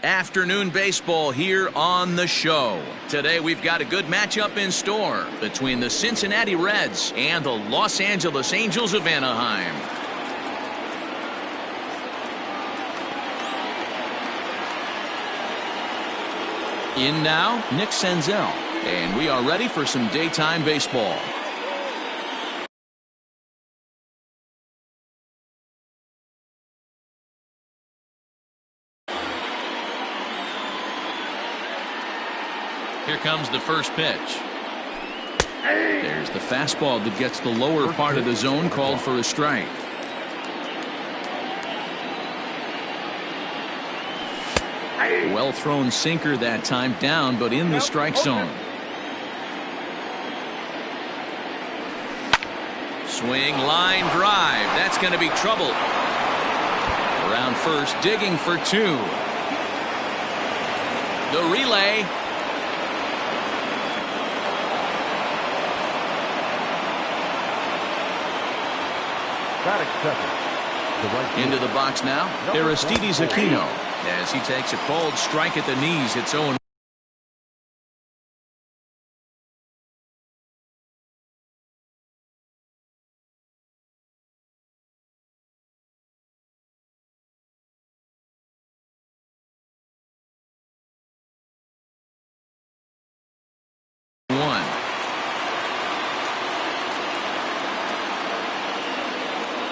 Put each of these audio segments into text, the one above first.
Afternoon baseball here on the show. Today we've got a good matchup in store between the Cincinnati Reds and the Los Angeles Angels of Anaheim. In now, Nick Senzel, and we are ready for some daytime baseball. Here comes the first pitch. There's the fastball that gets the lower part of the zone, called for a strike. Well thrown sinker that time, down but in the strike zone. Swing, line drive. That's going to be trouble. Around first, digging for two. The relay. Into the box now, harvEyDeNtsoSiCk's as he takes a cold strike at the knees. It's 0-1.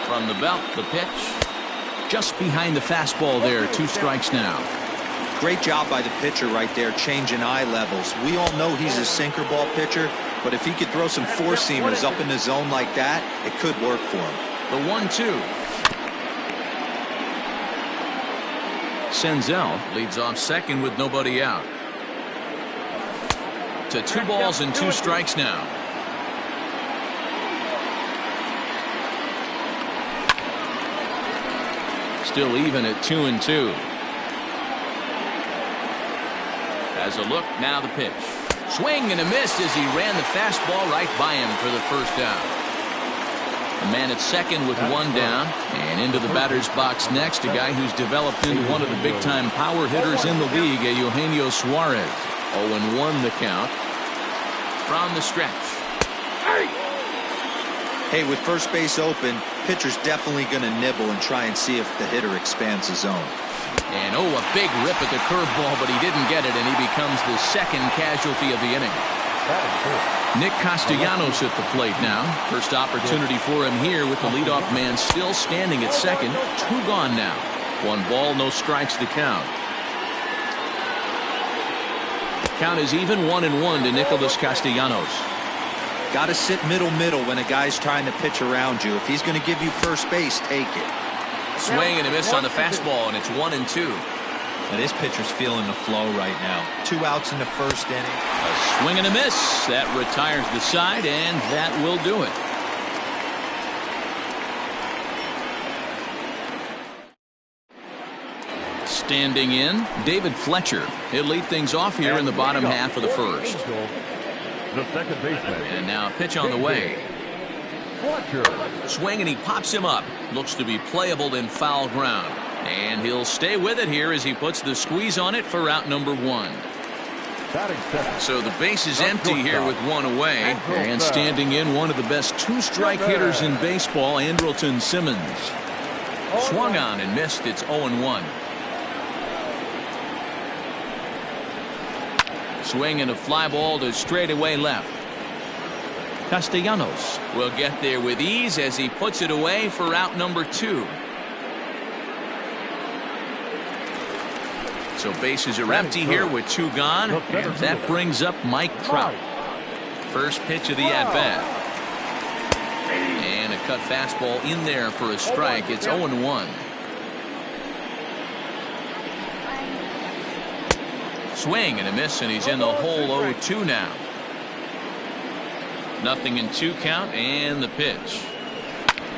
From the belt, the pitch. Just behind the fastball there. 2 strikes now. Great job by the pitcher right there, changing eye levels. We all know he's a sinker ball pitcher, but if he could throw some four-seamers up in the zone like that, it could work for him. The 1-2. Senzel leads off second with nobody out. To 2 balls and 2 strikes now. Still even at 2-2. As a look, now the pitch. Swing and a miss as he ran the fastball right by him for the first out. A man at second with 1 down, and into the batter's box next, a guy who's developed into one of the big-time power hitters in the league, Eugenio Suarez. 0-1 the count. From the stretch. Hey, with first base open, pitcher's definitely going to nibble and try and see if the hitter expands the zone. And a big rip at the curveball, but he didn't get it, and he becomes the second casualty of the inning. Nick Castellanos at the plate now. First opportunity for him here with the leadoff man still standing at second. 2 gone now. 1 ball, no strikes to count. Count is even 1-1 to Nicholas Castellanos. Got to sit middle when a guy's trying to pitch around you. If he's going to give you first base, take it. Swing and a miss on the fastball, and it's 1-2. Now this pitcher's feeling the flow right now. 2 outs in the first inning. A swing and a miss. That retires the side, and that will do it. Standing in, David Fletcher. He'll lead things off here in the bottom half of the first. The second baseman. And now a pitch on the way. Swing and he pops him up. Looks to be playable in foul ground. And he'll stay with it here as he puts the squeeze on it for out number 1. So the base is empty here with 1 away. And standing in, one of the best 2-strike hitters in baseball, Andrelton Simmons. Swung on and missed. It's 0-1. Swing and a fly ball to straightaway left. Castellanos will get there with ease as he puts it away for out number 2. So bases are empty here with 2 gone, and that brings up Mike Trout. First pitch of the at-bat. And a cut fastball in there for a strike. It's 0-1. Swing and a miss, and he's in the hole. 0-2 now. 0-2 count, and the pitch.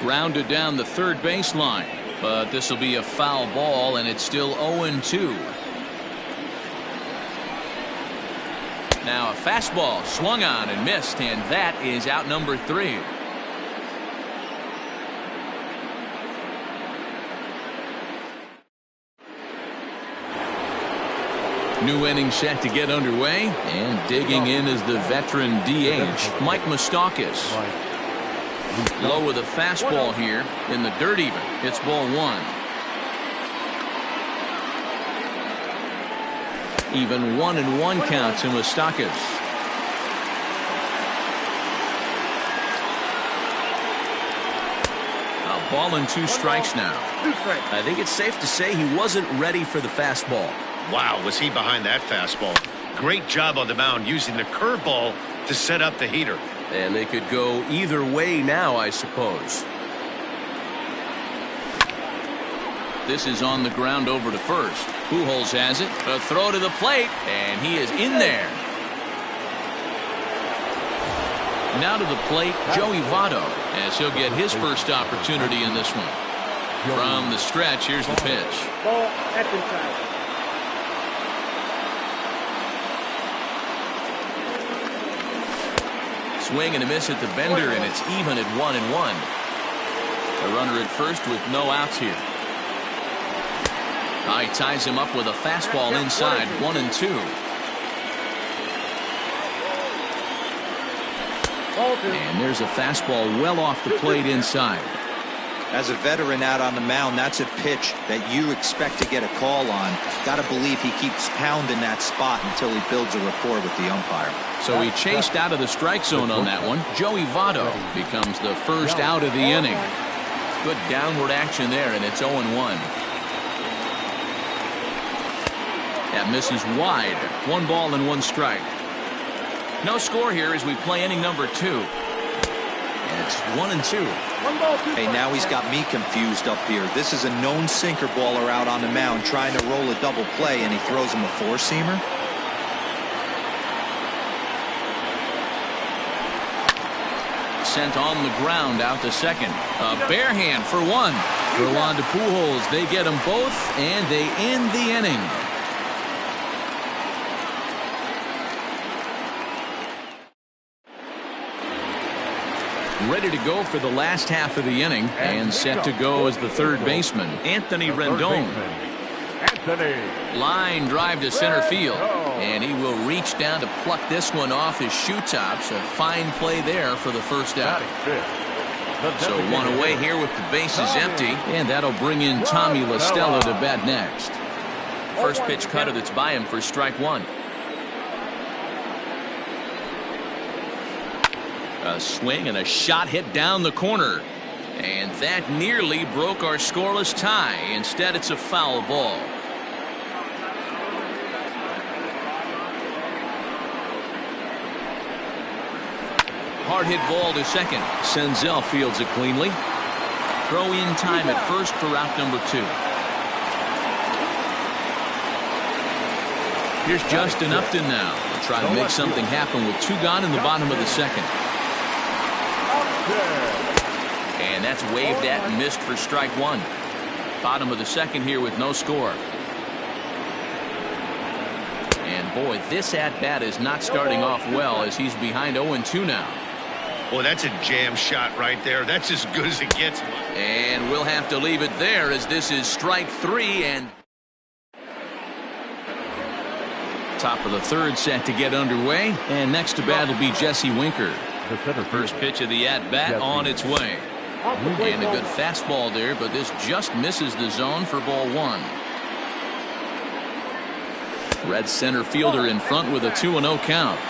Grounded down the third baseline, but this will be a foul ball, and it's still 0-2. Now a fastball swung on and missed, and that is out number 3. New inning set to get underway, and digging in is the veteran DH, Mike Moustakas. Low with a fastball here in the dirt even. It's ball one. Even 1-1 count to Moustakas. A ball and 2 strikes now. I think it's safe to say he wasn't ready for the fastball. Wow, was he behind that fastball. Great job on the mound using the curveball to set up the heater. And they could go either way now, I suppose. This is on the ground over to first. Pujols has it. A throw to the plate, and he is in there. Now to the plate, Joey Votto, as he'll get his first opportunity in this one. From the stretch, here's the pitch. Ball at inside. Swing and a miss at the bender, and it's even at 1-1. A runner at first with no outs here. He ties him up with a fastball inside, 1-2. And there's a fastball well off the plate inside. As a veteran out on the mound, that's a pitch that you expect to get a call on. Got to believe he keeps pounding that spot until he builds a rapport with the umpire. So he chased out of the strike zone on that one. Joey Votto becomes the first out of the inning. Good downward action there, and it's 0-1. That misses wide. 1 ball and 1 strike. No score here as we play inning number 2. And it's 1-2. Hey, now he's got me confused up here. This is a known sinker baller out on the mound trying to roll a double play, and he throws him a 4-seamer. Sent on the ground out to second. A bare hand for 1. Throw on to Pujols. They get them both, and they end the inning. Ready to go for the last half of the inning, and set to go as the third baseman, Anthony Rendon. Line drive to center field, and he will reach down to pluck this one off his shoe tops. A fine play there for the first out. So 1 away here with the bases empty, and that'll bring in Tommy La Stella to bat next. First pitch cutter that's by him for strike 1. A swing and a shot hit down the corner, and that nearly broke our scoreless tie. Instead, it's a foul ball. Hard hit ball to second. Senzel fields it cleanly. Throw in time at first for out number 2. Here's Justin Upton now. He'll try to make something happen with 2 gone in the bottom of the second. And that's waved at and missed for strike 1. Bottom of the second here with no score. And boy, this at-bat is not starting off well as he's behind 0-2 now. Boy, that's a jam shot right there. That's as good as it gets. And we'll have to leave it there as this is strike 3. And top of the third set to get underway. And next to bat will be Jesse Winker. First pitch of the at-bat on its way. And a good fastball there, but this just misses the zone for ball 1. Red center fielder in front with a 2-0 count.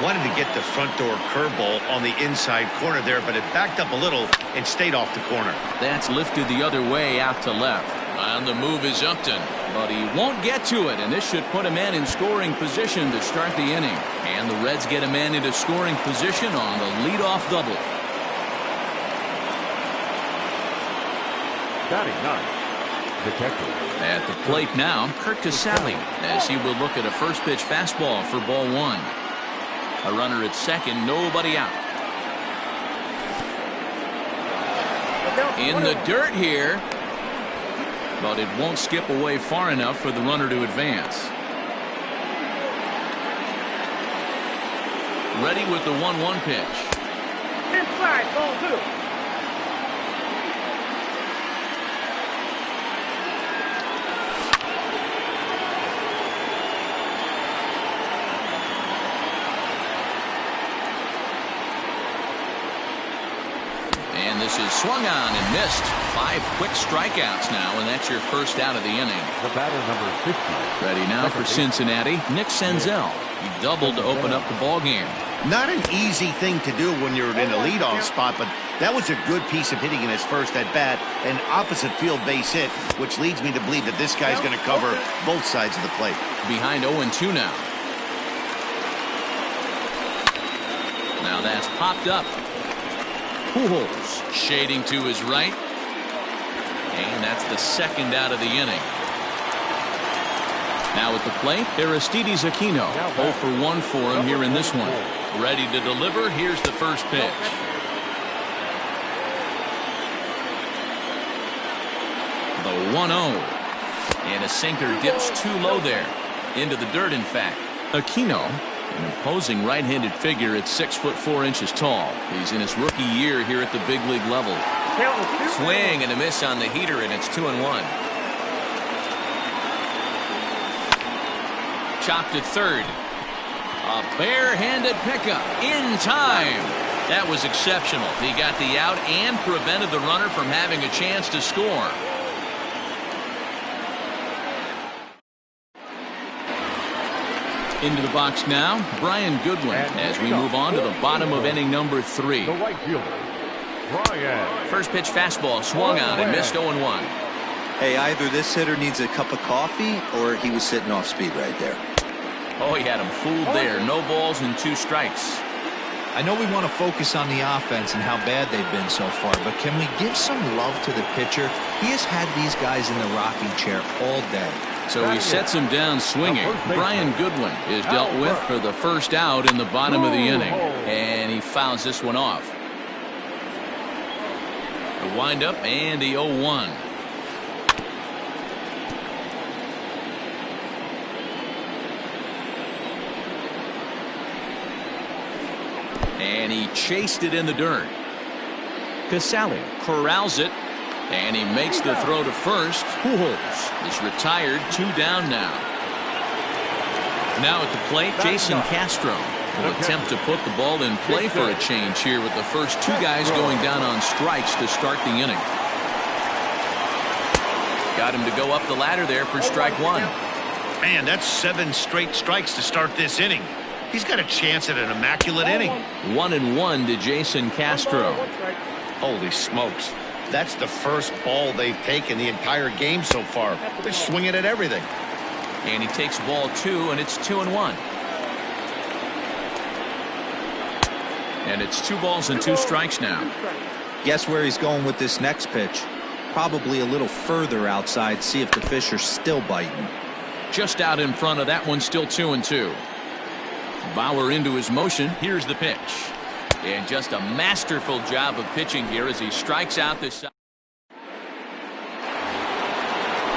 Wanted to get the front door curveball on the inside corner there, but it backed up a little and stayed off the corner. That's lifted the other way out to left. On the move is Upton, but he won't get to it, and this should put a man in scoring position to start the inning. And the Reds get a man into scoring position on the leadoff double. Batting 9. Detective. At the plate now, Kurt Casale, as he will look at a first pitch fastball for ball 1. A runner at second, nobody out. In the dirt here, but it won't skip away far enough for the runner to advance. Ready with the 1-1 pitch. Inside, ball 2. And this is swung on and missed. 5 quick strikeouts now, and that's your first out of the inning. The batter number 50. Ready now for Cincinnati, Nick Senzel. He doubled to open up the ball game. Not an easy thing to do when you're in a leadoff spot, but that was a good piece of hitting in his first at bat, an opposite field base hit, which leads me to believe that this guy's going to cover both sides of the plate. Behind 0-2 now. Now that's popped up. Pujols shading to his right. And that's the second out of the inning. Now at the plate, Aristides Aquino. 0 for 1 for him here in this one. Ready to deliver. Here's the first pitch. The 1-0. And a sinker dips too low there. Into the dirt, in fact. Aquino, an imposing right-handed figure at 6'4" tall. He's in his rookie year here at the big league level. Swing and a miss on the heater, and it's 2-1. Chopped at third. A barehanded pickup in time. That was exceptional. He got the out and prevented the runner from having a chance to score. Into the box now, Brian Goodwin, as we move on to the bottom of inning number 3. The right fielder, Brian. First pitch fastball swung on and missed 0-1. Hey, either this hitter needs a cup of coffee or he was sitting off speed right there. Oh, he had him fooled there. No balls and 2 strikes. I know we want to focus on the offense and how bad they've been so far, but can we give some love to the pitcher? He has had these guys in the rocking chair all day. So he sets him down swinging. Brian Goodwin is dealt with for the first out in the bottom of the inning. And he fouls this one off. The windup and the 0-1. And he chased it in the dirt. Casali corrals it. And he makes the throw to first. Pujols is retired. 2 down now. Now at the plate, Jason Castro will attempt to put the ball in play for a change here with the first 2 guys going down on strikes to start the inning. Got him to go up the ladder there for strike 1. Man, that's 7 straight strikes to start this inning. He's got a chance at an immaculate inning. 1-1 to Jason Castro. Holy smokes. That's the first ball they've taken the entire game so far. They're swinging at everything. And he takes ball 2, and it's 2-1. And it's 2 balls and 2 strikes now. Guess where he's going with this next pitch? Probably a little further outside, see if the fish are still biting. Just out in front of that one, still 2-2. Bauer into his motion. Here's the pitch. And just a masterful job of pitching here as he strikes out this side.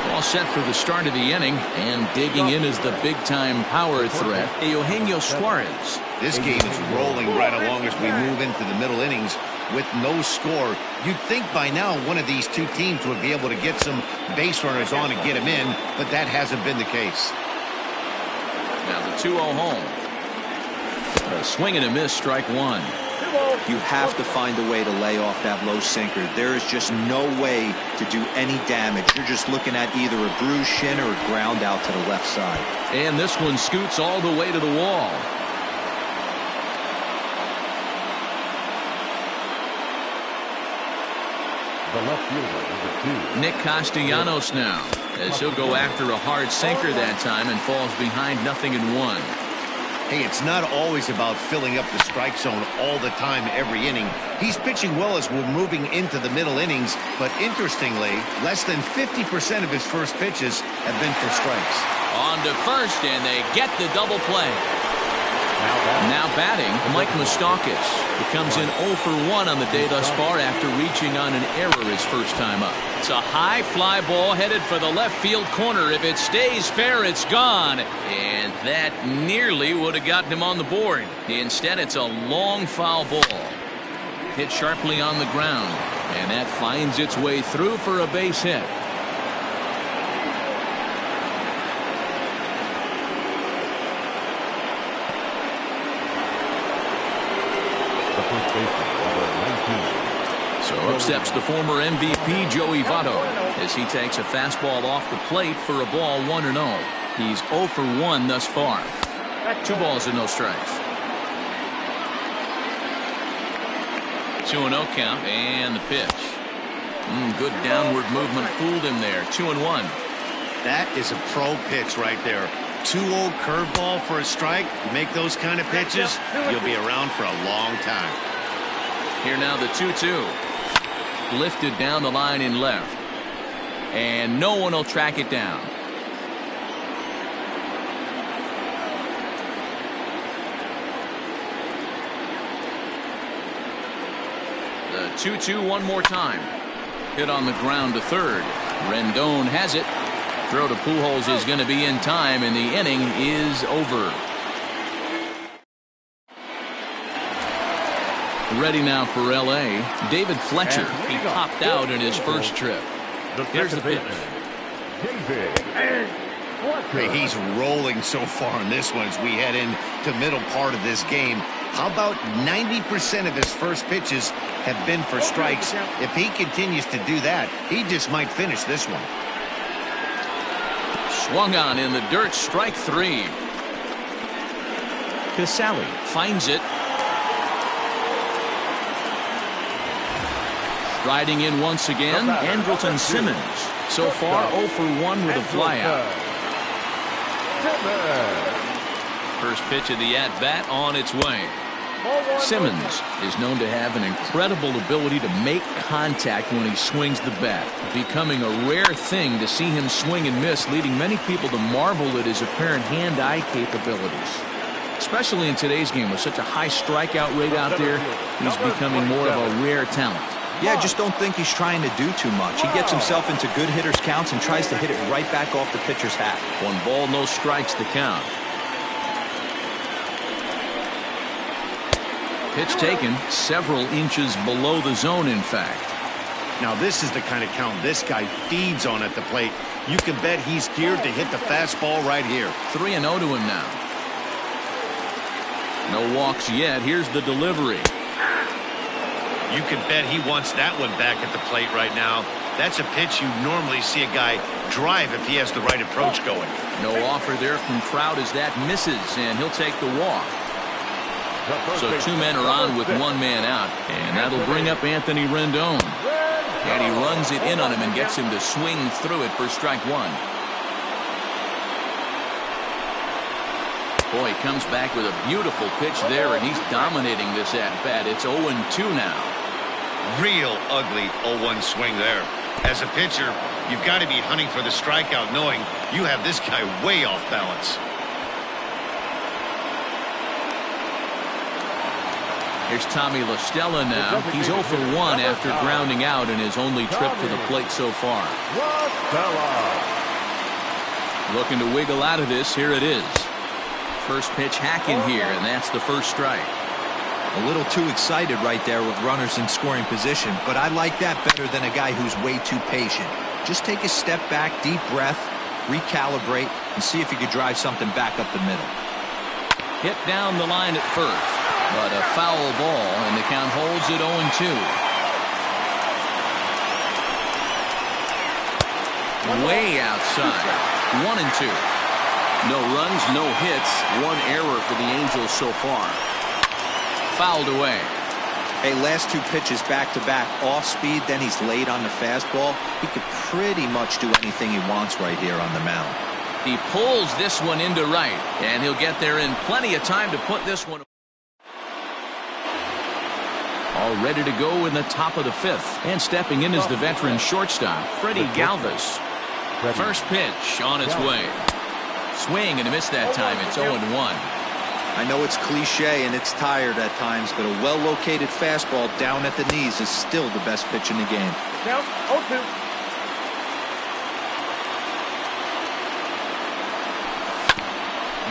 All set for the start of the inning, and digging in is the big-time power threat, Eugenio Suarez. This game is rolling right along as we move into the middle innings with no score. You'd think by now one of these 2 teams would be able to get some base runners on and get them in, but that hasn't been the case. Now the 2-0 home. A swing and a miss, strike 1. You have to find a way to lay off that low sinker. There is just no way to do any damage. You're just looking at either a bruised shin or a ground out to the left side. And this one scoots all the way to the wall. The left fielder, number 2. Nick Castellanos now, as he'll go after a hard sinker that time and falls behind 0-1. Hey, it's not always about filling up the strike zone all the time every inning. He's pitching well as we're moving into the middle innings, but interestingly, less than 50% of his first pitches have been for strikes. On to first, and they get the double play. Now batting, Mike Moustakas. He comes in 0 for 1 on the day thus far after reaching on an error his first time up. It's a high fly ball headed for the left field corner. If it stays fair, it's gone. And that nearly would have gotten him on the board. Instead, it's a long foul ball. Hit sharply on the ground. And that finds its way through for a base hit. So up steps the former MVP Joey Votto as he takes a fastball off the plate for a ball 1-0. He's 0 for 1 thus far. 2 balls and no strikes. 2-0 count and the pitch. Good downward movement fooled him there. 2-1. That is a pro pitch right there. 2-0 curveball for a strike. You make those kind of pitches, you'll be around for a long time. Here now the 2-2. Lifted down the line in left. And no one will track it down. The 2-2 one more time. Hit on the ground to third. Rendon has it. Throw to Pujols is going to be in time, and the inning is over. Ready now for L.A. David Fletcher. He popped out in his first trip. Here's the pitch. Hey, he's rolling so far in this one as we head into middle part of this game. How about 90% of his first pitches have been for strikes? If he continues to do that, he just might finish this one. Swung on in the dirt, strike 3. Casali finds it. Riding in once again, Andrelton Simmons. So far 0 for 1 with a flyout. First pitch of the at-bat on its way. Simmons is known to have an incredible ability to make contact when he swings the bat, becoming a rare thing to see him swing and miss, leading many people to marvel at his apparent hand-eye capabilities. Especially in today's game with such a high strikeout rate out there, he's becoming more of a rare talent. Yeah, I just don't think he's trying to do too much. He gets himself into good hitters' counts and tries to hit it right back off the pitcher's hat. 1 ball, no strikes the count. Pitch taken several inches below the zone, in fact. Now this is the kind of count this guy feeds on at the plate. You can bet he's geared to hit the fastball right here. 3-0 to him now. No walks yet. Here's the delivery. You can bet he wants that one back at the plate right now. That's a pitch you normally see a guy drive if he has the right approach going. No offer there from Trout as that misses, and he'll take the walk. So 2 men are on with 1 man out, and that'll bring up Anthony Rendon. And he runs it in on him and gets him to swing through it for strike 1. Boy, he comes back with a beautiful pitch there, and he's dominating this at-bat. It's 0-2 now. Real ugly 0-1 swing there. As a pitcher, you've got to be hunting for the strikeout, knowing you have this guy way off balance. Here's Tommy La Stella now. He's 0 for 1 after grounding out in his only trip to the plate so far. Looking to wiggle out of this. Here it is. First pitch hacking here, and that's the first strike. A little too excited right there with runners in scoring position, but I like that better than a guy who's way too patient. Just take a step back, deep breath, recalibrate, and see if you could drive something back up the middle. Hit down the line at first, but a foul ball, and the count holds at 0-2. Way outside. 1-2. No runs, no hits. 1 error for the Angels so far. Fouled away. Hey, last 2 pitches back-to-back, off speed, then he's late on the fastball. He could pretty much do anything he wants right here on the mound. He pulls this one into right, and he'll get there in plenty of time to put this one. All ready to go in the top of the 5th. And stepping in is the veteran shortstop, Freddie Galvis. First pitch on its way. Swing and a miss that time. It's 0-1. I know it's cliche and it's tired at times, but a well-located fastball down at the knees is still the best pitch in the game. Count 0-2.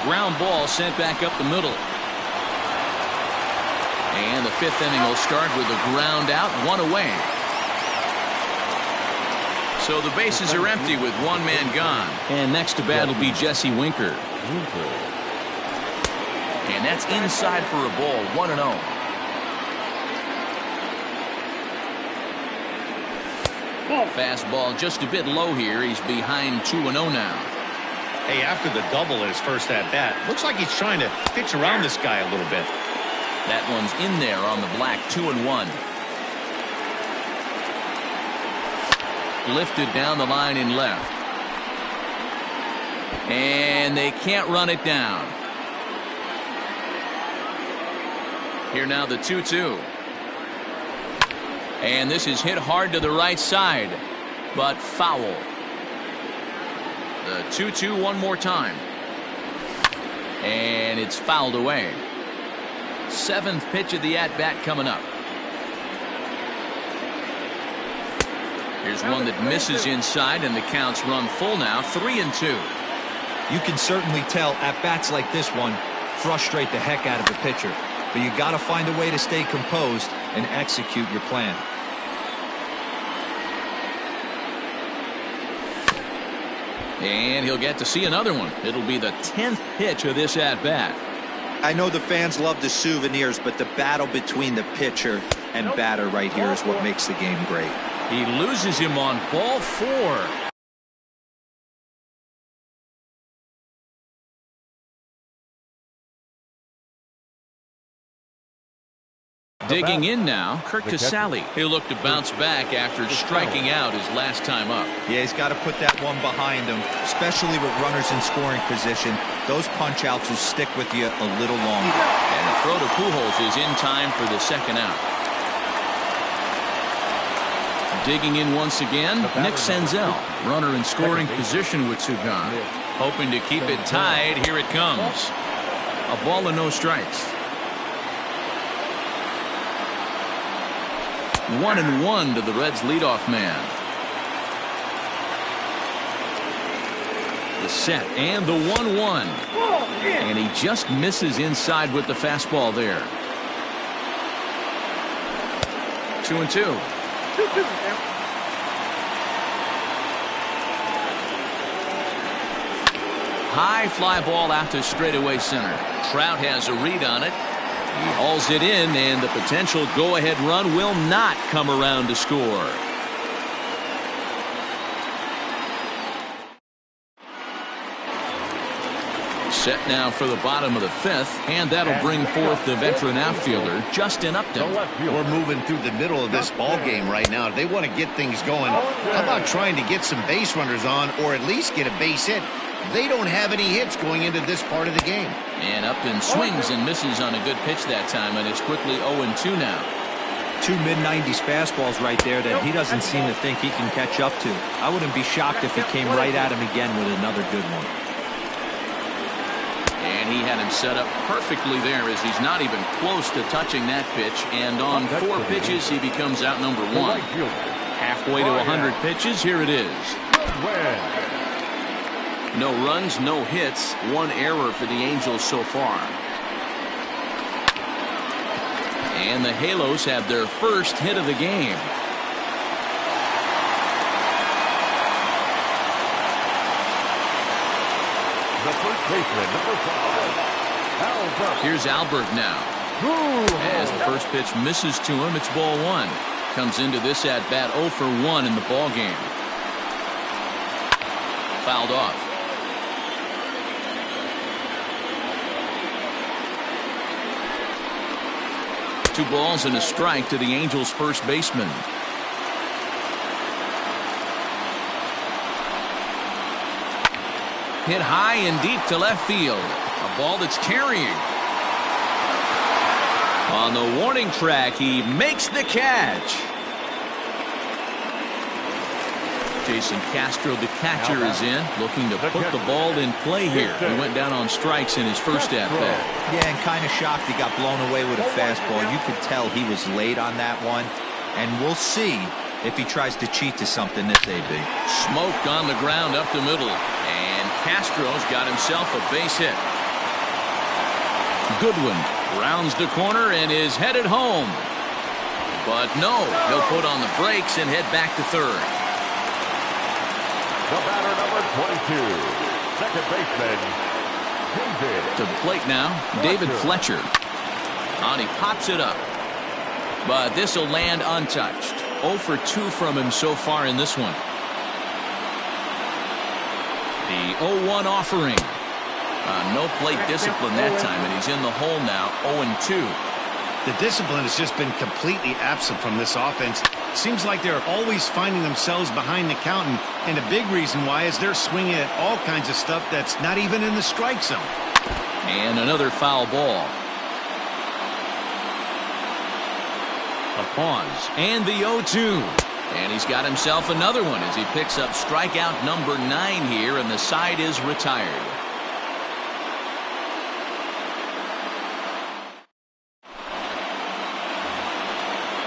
Ground ball sent back up the middle. And the 5th inning will start with a ground out, 1 away. So the bases are empty with 1 man gone. And next to bat will be Jesse Winker. And that's inside for a ball, 1-0. Fastball just a bit low here. He's behind 2-0 now. Hey, after the double in his first at-bat, looks like he's trying to pitch around this guy a little bit. That one's in there on the black. 2-1. Lifted down the line in left. And they can't run it down. Here now the 2-2. And this is hit hard to the right side, but foul. The 2-2 one more time. And it's fouled away. 7th pitch of the at-bat coming up. Here's one that misses inside, and the count's run full now. 3-2. You can certainly tell at-bats like this one frustrate the heck out of the pitcher. But you got to find a way to stay composed and execute your plan. And he'll get to see another one. It'll be the 10th pitch of this at-bat. I know the fans love the souvenirs, but the battle between the pitcher and batter right here is what makes the game great. He loses him on ball 4. Digging in now, Kurt Casale. He'll look to bounce back after striking out his last time up. Yeah, he's got to put that one behind him, especially with runners in scoring position. Those punch-outs will stick with you a little longer. And the throw to Pujols is in time for the second out. Digging in once again, Nick Senzel. Runner in scoring position with Sugan. Hoping to keep it tied. Here it comes. A ball and no strikes. 1-1 to the Reds leadoff man. The set and the 1-1. And he just misses inside with the fastball there. 2-2. High fly ball out to straightaway center. Trout has a read on it. He hauls it in, and the potential go-ahead run will not come around to score. Set now for the bottom of the 5th, and that'll bring forth the veteran outfielder, Justin Upton. We're moving through the middle of this ball game right now. If they want to get things going, how about trying to get some base runners on, or at least get a base hit? They don't have any hits going into this part of the game. And Upton swings and misses on a good pitch that time, and it's quickly 0-2 now. 2 mid-90s fastballs right there that he doesn't seem to think he can catch up to. I wouldn't be shocked if he came right at him again with another good one. And he had him set up perfectly there, as he's not even close to touching that pitch. And on 4 pitches, he becomes out number 1. Halfway to 100 pitches, here it is. No runs, no hits, 1 error for the Angels so far. And the Halos have their first hit of the game. The first baseman, number 5, Albert. Here's Albert now. As the first pitch misses to him, it's ball 1. Comes into this at-bat 0 for 1 in the ball game. Fouled off. Two balls and a strike to the Angels' first baseman. Hit high and deep to left field. A ball that's carrying. On the warning track, he makes the catch. Jason Castro, the catcher, is in, looking to put the ball in play here. He went down on strikes in his first at-bat. Yeah, and kind of shocked he got blown away with a fastball. You could tell he was late on that one. And we'll see if he tries to cheat to something this AB. Smoked on the ground up the middle. And Castro's got himself a base hit. Goodwin rounds the corner and is headed home. But no, he'll put on the brakes and head back to third. The batter, number 22, second baseman, David. To the plate now, David Fletcher. And he pops it up. But this will land untouched. 0 for 2 from him so far in this one. The 0-1 offering. No plate discipline that time, and he's in the hole now, 0-2. The discipline has just been completely absent from this offense. Seems like they're always finding themselves behind the count, and a big reason why is they're swinging at all kinds of stuff that's not even in the strike zone. And another foul ball. A pause, and the 0-2. And he's got himself another one as he picks up strikeout number 9 here, and the side is retired.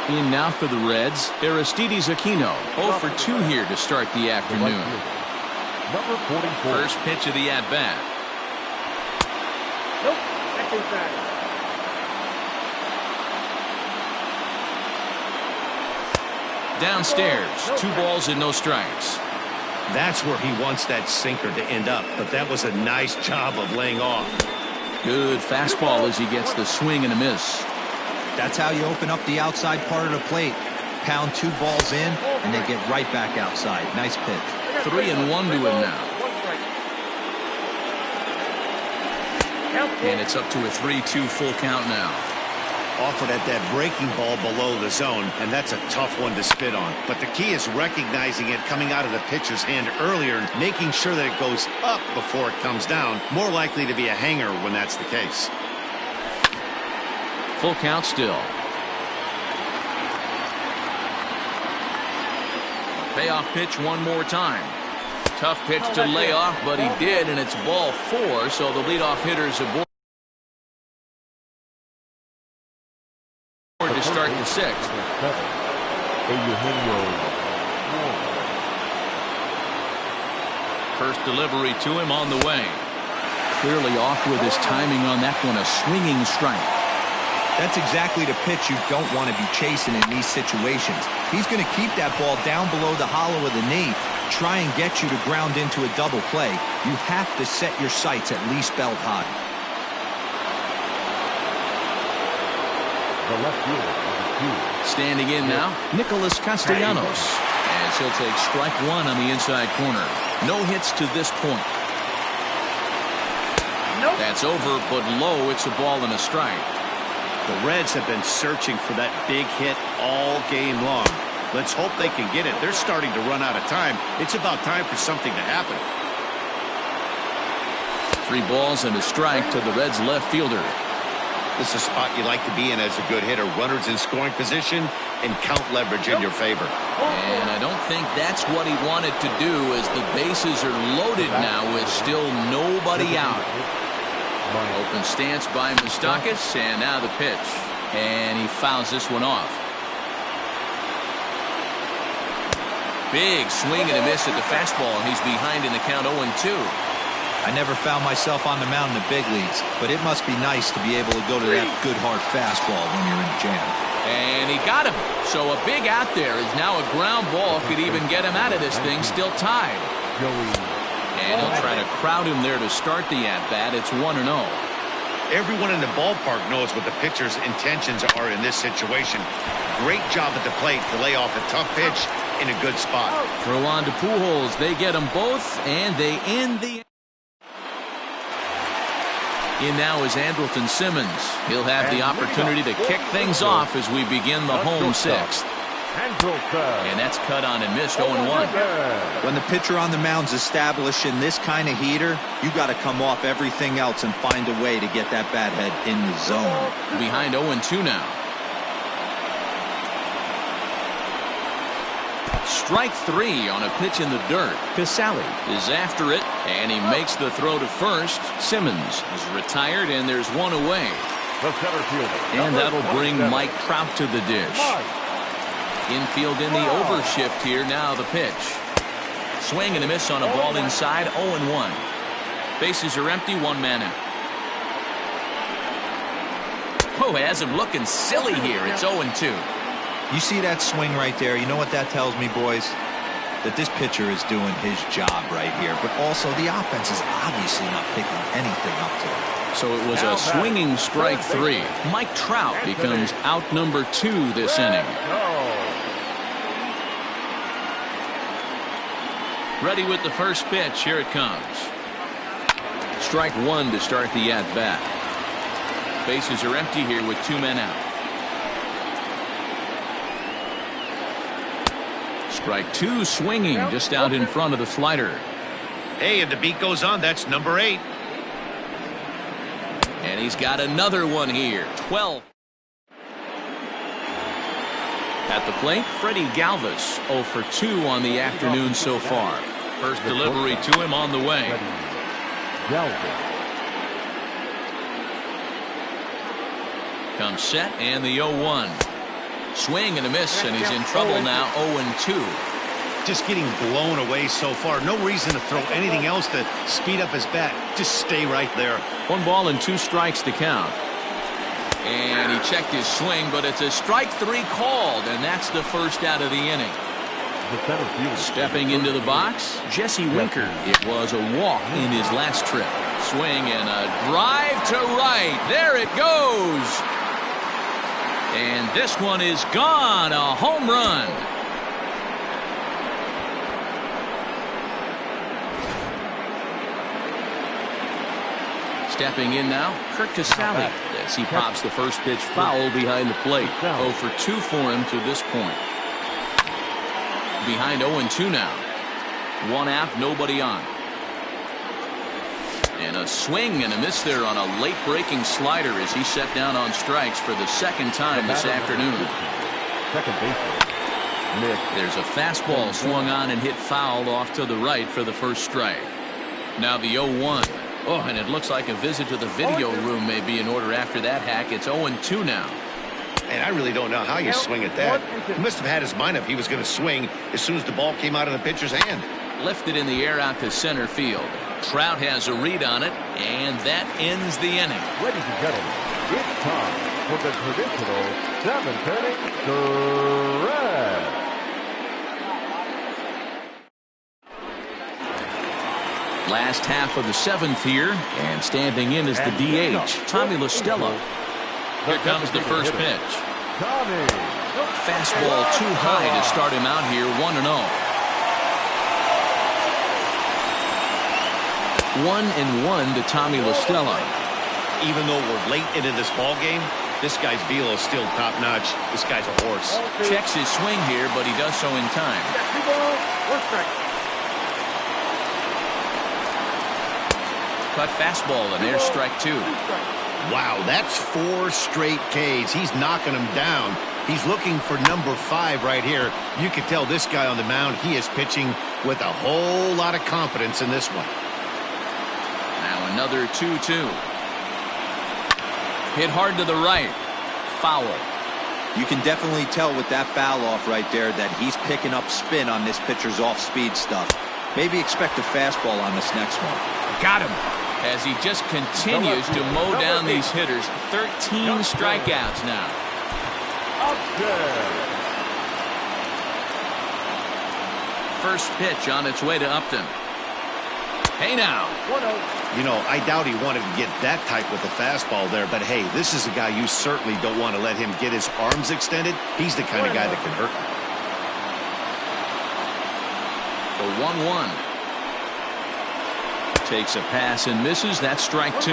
In now for the Reds, Aristides Aquino, 0 for 2 here to start the afternoon. Number 44. First pitch of the at-bat. Nope, that's inside. Downstairs, 2 balls and no strikes. That's where he wants that sinker to end up, but that was a nice job of laying off. Good fastball as he gets the swing and a miss. That's how you open up the outside part of the plate. Pound 2 balls in, and they get right back outside. Nice pitch. 3-1 to him now. And it's up to a 3-2 full count now. Offered at that breaking ball below the zone, and that's a tough one to spit on. But the key is recognizing it coming out of the pitcher's hand earlier and making sure that it goes up before it comes down. More likely to be a hanger when that's the case. Full count still. Payoff pitch one more time. Tough pitch to lay off, but he did, and it's ball 4, so the leadoff hitter's aboard to start the 6th. First delivery to him on the way. Clearly off with his timing on that one, a swinging strike. That's exactly the pitch you don't want to be chasing in these situations. He's going to keep that ball down below the hollow of the knee, try and get you to ground into a double play. You have to set your sights at least belt high. The left fielder, standing in now, Nicholas Castellanos, as he'll take strike 1 on the inside corner. No hits to this point. Nope. That's over, but low. It's a ball and a strike. The Reds have been searching for that big hit all game long. Let's hope they can get it. They're starting to run out of time. It's about time for something to happen. 3 balls and a strike to the Reds left fielder. This is a spot you like to be in as a good hitter. Runners in scoring position and count leverage in your favor. And I don't think that's what he wanted to do, as the bases are loaded now with still nobody out. Open stance by Moustakas, and now the pitch. And he fouls this one off. Big swing and a miss at the fastball, and he's behind in the count 0-2. I never found myself on the mound in the big leagues, but it must be nice to be able to go to that good hard fastball when you're in a jam. And he got him. So a big out there is now a ground ball. Could even get him out of this thing, still tied. And he'll try to crowd him there to start the at-bat. It's 1-0. Everyone in the ballpark knows what the pitcher's intentions are in this situation. Great job at the plate to lay off a tough pitch in a good spot. Throw on to Pujols. They get them both, and they end the... In now is Andrelton Simmons. He'll have the opportunity to kick things off as we begin the home 6th. And that's cut on and missed 0-1. When the pitcher on the mound's establishing this kind of heater, you got to come off everything else and find a way to get that bat head in the zone. Behind 0-2 now. Strike 3 on a pitch in the dirt. Casale is after it, and he makes the throw to first. Simmons is retired, and there's one away. The center fielder. And that'll bring Mike Trout to the dish. Infield in the overshift here. Now the pitch. Swing and a miss on a ball inside. 0-1. Bases are empty. 1 man out. Oh, has him looking silly here. It's 0-2. You see that swing right there? You know what that tells me, boys? That this pitcher is doing his job right here. But also the offense is obviously not picking anything up to him. So it was a swinging strike 3. Mike Trout becomes out number 2 this inning. Ready with the first pitch. Here it comes. Strike one to start the at-bat. Bases are empty here with 2 men out. Strike two, swinging just out in front of the slider. Hey, and the beat goes on. That's number 8. And he's got another one here. 12. At the plate, Freddie Galvis, 0 for 2 on the afternoon so far. First delivery to him on the way. Comes set and the 0-1. Swing and a miss, and he's in trouble now. 0-2. Just getting blown away so far. No reason to throw anything else to speed up his bat. Just stay right there. 1 ball and 2 strikes to count. And he checked his swing, but it's a strike 3 called, and that's the first out of the inning. Stepping into the box, Jesse Winker. It was a walk in his last trip. Swing and a drive to right. There it goes. And this one is gone. A home run. Stepping in now, Kurt Casale, as he pops the first pitch foul behind the plate. 0 for 2 for him to this point. Behind 0-2 now. 1 out, nobody on. And a swing and a miss there on a late breaking slider as he set down on strikes for the second time this afternoon. There's a fastball swung on and hit foul off to the right for the first strike. Now the 0-1. Oh, and it looks like a visit to the video room may be in order after that hack. It's 0-2 now. And I really don't know how you swing at that. He must have had his mind up he was going to swing as soon as the ball came out of the pitcher's hand. Lifted in the air out to center field. Trout has a read on it, and that ends the inning. Ladies and gentlemen, it's time for the traditional 7th inning stretch. Last half of the 7th here, and standing in is the DH, Tommy La Stella. Here comes the first pitch. Fastball too high to start him out here, 1-0. 1-1 to Tommy La Stella. Even though we're late into this ball game, this guy's velo is still top notch. This guy's a horse. Checks his swing here, but he does so in time. 2 balls, 1 strike. Cut fastball, and there's strike 2. Wow, that's 4 straight Ks. He's knocking them down. He's looking for number 5 right here. You can tell this guy on the mound, he is pitching with a whole lot of confidence in this one. Now another 2-2. Hit hard to the right. Foul. You can definitely tell with that foul off right there that he's picking up spin on this pitcher's off-speed stuff. Maybe expect a fastball on this next one. Got him. As he just continues to mow down these hitters. 13 strikeouts now. First pitch on its way to Upton. Hey now. 1-0. You know, I doubt he wanted to get that type with the fastball there, but hey, this is a guy you certainly don't want to let him get his arms extended. He's the kind of guy that can hurt you. The 1-1. Takes a pass and misses. That's strike 2.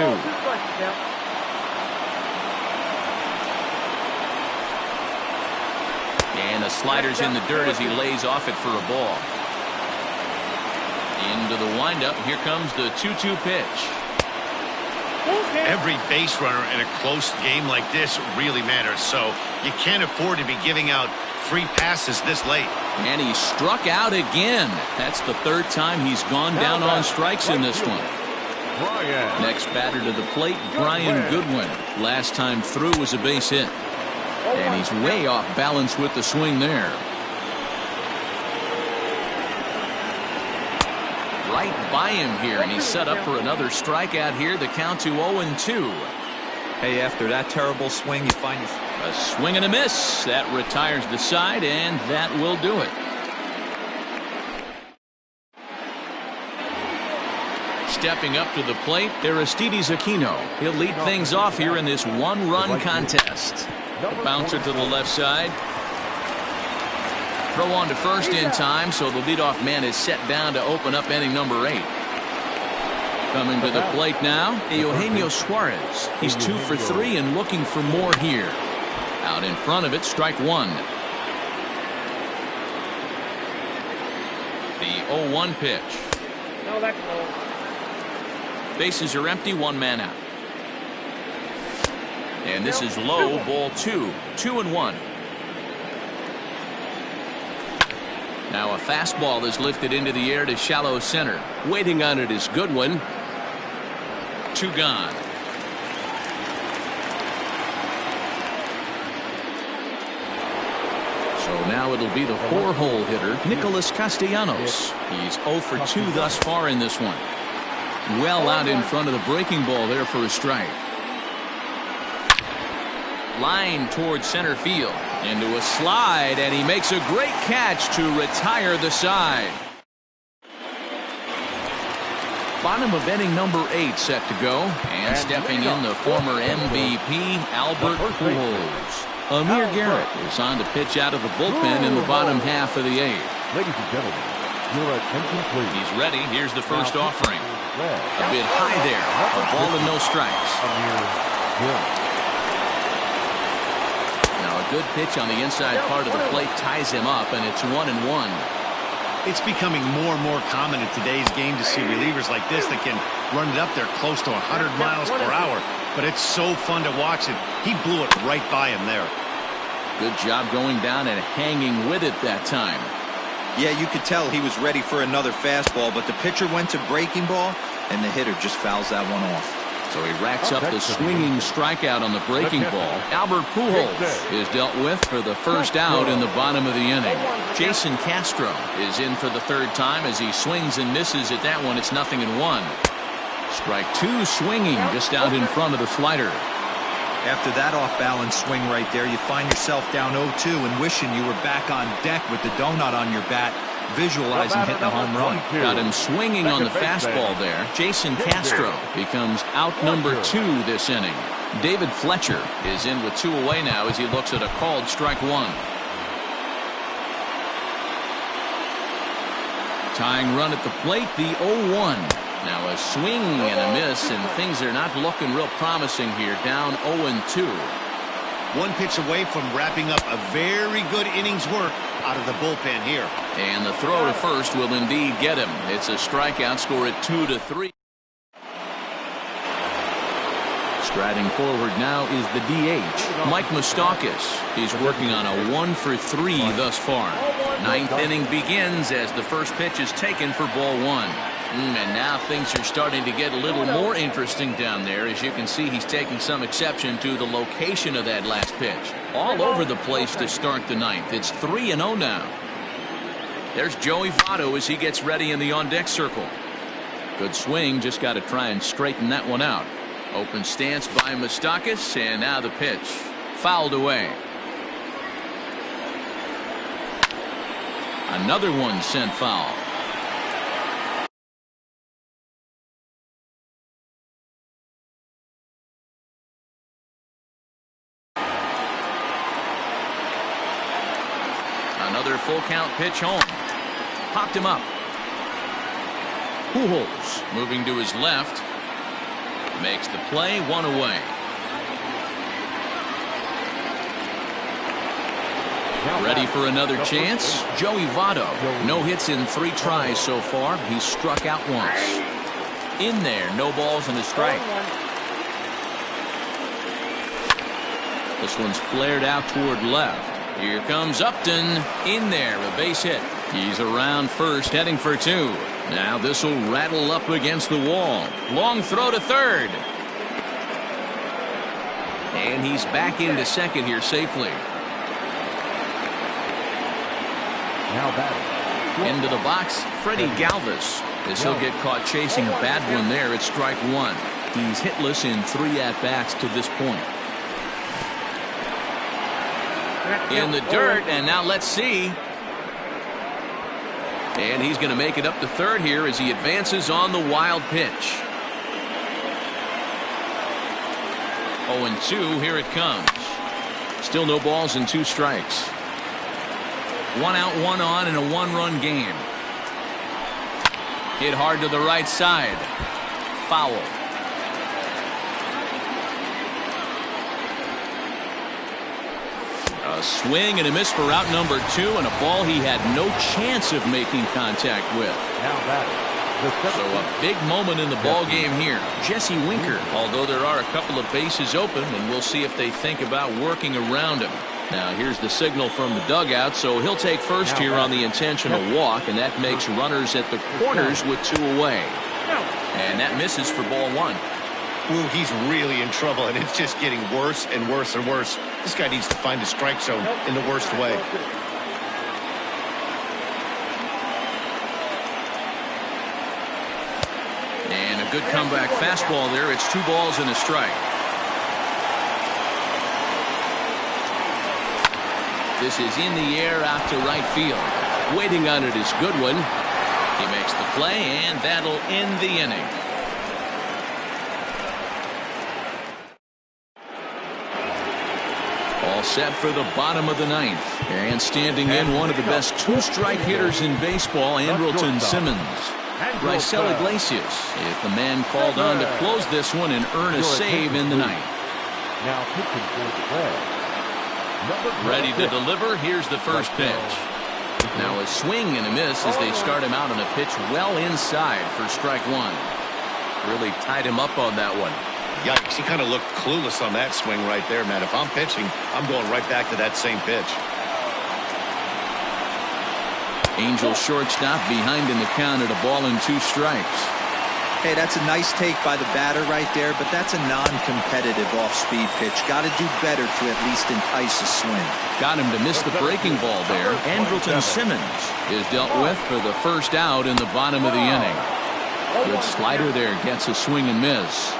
And the slider's in the dirt as he lays off it for a ball. Into the windup. Here comes the 2-2 pitch. Every base runner in a close game like this really matters, so you can't afford to be giving out free passes this late. And he struck out again. That's the 3rd time he's gone down on strikes in this one. Next batter to the plate, Brian Goodwin. Last time through was a base hit. And he's way off balance with the swing there. Right by him here, and he's set up for another strikeout here. The count to 0-2. Hey, after that terrible swing, you find A swing and a miss. That retires the side, and that will do it. Stepping up to the plate, Aristides Aquino. He'll lead things off here in this 1-run contest. The bouncer to the left side. Throw on to first in time, so the leadoff man is set down to open up inning number 8. Coming to the plate now, Eugenio Suarez. He's 2 for 3 and looking for more here. Out in front of it, strike 1. The 0-1 pitch. No, that's low. Bases are empty, 1 man out. And this is low, ball 2. 2-1. Now a fastball is lifted into the air to shallow center. Waiting on it is Goodwin. 2 gone. So now it'll be the 4-hole hitter, Nicholas Castellanos. He's 0 for 2 thus far in this one. Well out in front of the breaking ball there for a strike. Line towards center field. Into a slide, and he makes a great catch to retire the side. Bottom of inning number 8 set to go. And stepping in, the former MVP, Albert Pujols. Amir Garrett is on to pitch out of the bullpen in the bottom half of the 8th. Ladies and gentlemen, your attention please. He's ready. Here's the first offering. A bit high there. A ball and no strikes. Now a good pitch on the inside part of the plate ties him up, and it's 1-1. It's becoming more and more common in today's game to see relievers like this that can run it up there close to 100 miles per hour. But it's so fun to watch it. He blew it right by him there. Good job going down and hanging with it that time. Yeah, you could tell he was ready for another fastball, but the pitcher went to breaking ball, and the hitter just fouls that one off. So he racks up the swinging strikeout on the breaking ball. Albert Pujols is dealt with for the first out in the bottom of the inning. Jason Castro is in for the 3rd time as he swings and misses at that one. It's 0-1. Strike 2 swinging just out in front of the slider. After that off-balance swing right there, you find yourself down 0-2 and wishing you were back on deck with the donut on your bat, visualizing hitting a home run. Got him swinging on the fastball there. Jason Castro becomes out number 2 this inning. David Fletcher is in with 2 away now as he looks at a called strike 1. Tying run at the plate, the 0-1. Now a swing and a miss, and things are not looking real promising here. Down 0-2. 1 pitch away from wrapping up a very good innings work out of the bullpen here. And the throw to first will indeed get him. It's a strikeout, score at 2-3. Striding forward now is the DH, Mike Moustakas. He's working on a 1 for 3 thus far. 9th inning begins as the first pitch is taken for ball 1. And now things are starting to get a little more interesting down there. As you can see, he's taking some exception to the location of that last pitch. All over the place to start the 9th. It's 3-0 now. There's Joey Votto as he gets ready in the on-deck circle. Good swing, just got to try and straighten that one out. Open stance by Moustakas, and now the pitch. Fouled away. Another one sent foul. Another full count pitch home. Popped him up. Pujols moving to his left. Makes the play, 1 away. Ready for another chance? Joey Votto. No hits in 3 tries so far. He's struck out once. In there, no balls and a strike. This one's flared out toward left. Here comes Upton. In there, a base hit. He's around first, heading for 2. Now this will rattle up against the wall. Long throw to third. And he's back into second here safely. Now batting. Into the box, Freddie Galvis. As he'll get caught chasing a bad one there at strike 1. He's hitless in 3 at-bats to this point. In the dirt, and now let's see. And he's going to make it up to third here as he advances on the wild pitch. 0-2, here it comes. Still no balls and 2 strikes. 1 out, 1 on in a 1-run game. Hit hard to the right side. Foul. A swing and a miss for out number 2, and a ball he had no chance of making contact with. Now batting. So a big moment in the ball game here. Jesse Winker, although there are a couple of bases open, and we'll see if they think about working around him. Now here's the signal from the dugout, so he'll take first here on the intentional walk, and that makes runners at the corners with 2 away. And that misses for ball 1. Ooh, he's really in trouble, and it's just getting worse and worse and worse. This guy needs to find a strike zone in the worst way. And a good comeback fastball there. It's 2 balls and a strike. This is in the air out to right field. Waiting on it is Goodwin. He makes the play, and that'll end the inning. All set for the bottom of the 9th. And standing in, one of the best 2-strike hitters in baseball, Andrelton Simmons. Raisel Iglesias is the man called on to close this one and earn a save in the 9th. Now pitching for the Reds. Ready to deliver. Here's the first pitch. Now a swing and a miss as they start him out on a pitch well inside for strike 1. Really tied him up on that one. Yikes, he kind of looked clueless on that swing right there, Matt. If I'm pitching, I'm going right back to that same pitch. Angel shortstop behind in the count at a ball and 2 strikes. Hey, that's a nice take by the batter right there, but that's a non-competitive off-speed pitch. Got to do better to at least entice a swing. Got him to miss the breaking ball there. Andrelton Simmons is dealt with for the first out in the bottom of the inning. Good slider there, gets a swing and miss.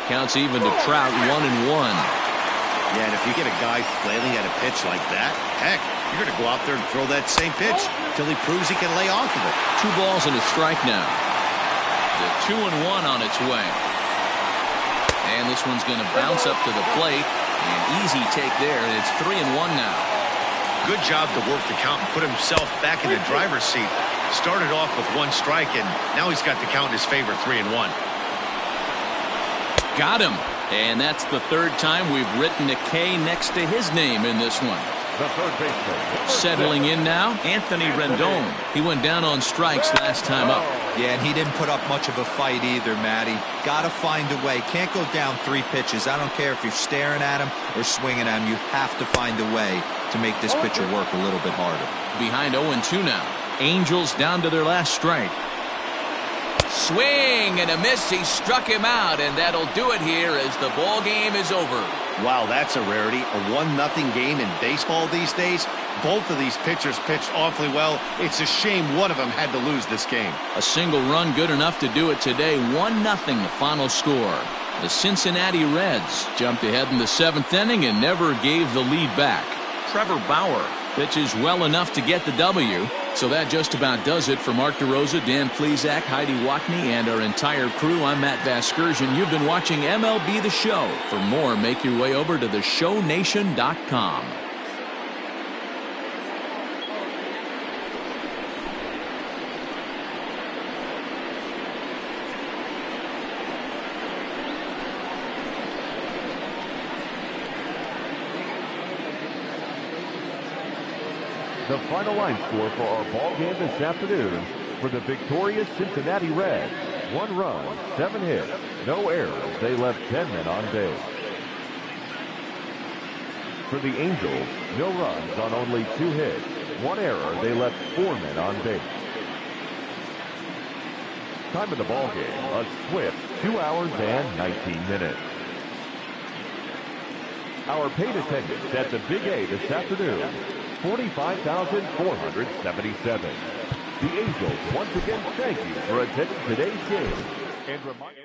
Counts even to Trout, 1-1. Yeah, and if you get a guy flailing at a pitch like that, heck, you're going to go out there and throw that same pitch till he proves he can lay off of it. 2 balls and a strike now. The 2-1 on its way. And this one's going to bounce up to the plate. An easy take there, and it's 3-1 now. Good job to work the count and put himself back in the driver's seat. Started off with 1 strike, and now he's got the count in his favor, 3-1. Got him. And that's the 3rd time we've written a K next to his name in this one. The third baseman. Settling in now, Anthony Rendon. He went down on strikes last time up. Yeah, and he didn't put up much of a fight either, Matty. Got to find a way. Can't go down 3 pitches. I don't care if you're staring at him or swinging at him. You have to find a way to make this pitcher work a little bit harder. Behind 0-2 now. Angels down to their last strike. Swing and a miss. He struck him out, and that'll do it here as the ball game is over. Wow, that's a rarity. A 1-0 game in baseball these days. Both of these pitchers pitched awfully well. It's a shame one of them had to lose this game. A single run good enough to do it today. 1-0 the final score. The Cincinnati Reds jumped ahead in the 7th inning and never gave the lead back. Trevor Bauer pitches well enough to get the W. So that just about does it for Mark DeRosa, Dan Plesac, Heidi Watney, and our entire crew. I'm Matt Vasgersian. You've been watching MLB The Show. For more, make your way over to theshownation.com. The final line score for our ball game this afternoon for the victorious Cincinnati Reds. 1 run, 7 hits, no errors. They left 10 men on base. For the Angels, no runs on only 2 hits, 1 error. They left 4 men on base. Time of the ball game, a swift 2 hours and 19 minutes. Our paid attendance at the Big A this afternoon, 45,477. The Angels once again thank you for attending today's game and remind